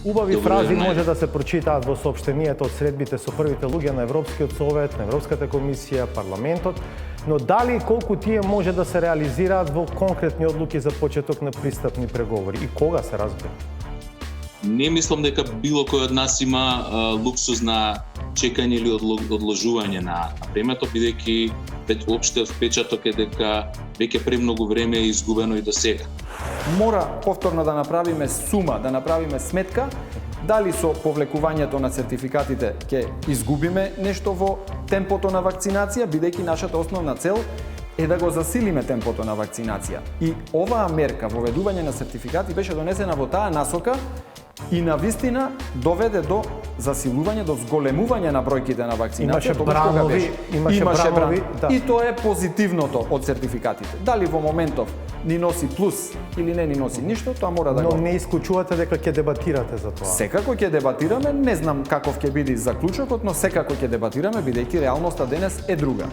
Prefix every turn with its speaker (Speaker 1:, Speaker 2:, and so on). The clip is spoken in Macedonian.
Speaker 1: Убави фрази може да се прочитаат во соопштенијата од средбите со првите луѓе на Европскиот совет, на Европската комисија, парламентот, но дали и колку тие може да се реализираат во конкретни одлуки за почеток на пристапни преговори и кога се разбира?
Speaker 2: Не мислам дека било кој од нас има луксуз на чекање или одложување на премијата, бидејќи општиот впечаток е дека веќе премногу време е изгубено и до сега.
Speaker 3: Мора повторно да направиме сума, да направиме сметка, дали со повлекувањето на сертификатите ќе изгубиме нешто во темпото на вакцинација, бидејќи нашата основна цел е да го засилиме темпото на вакцинација. И оваа мерка, воведување на сертификати, беше донесена во таа насока и на вистина доведе до засилување, до зголемување на бројките на вакцинација.
Speaker 1: Имаше бранови, да.
Speaker 3: И тоа е позитивното од сертификатите. Дали во моментов ни носи плюс или не ни носи ништо, тоа мора да
Speaker 1: го... Но не исклучувате дека ќе дебатирате за тоа?
Speaker 3: Секако ќе дебатираме, не знам каков ќе биде заклучокот, но секако ќе дебатираме, бидејќи реалноста денес е друга.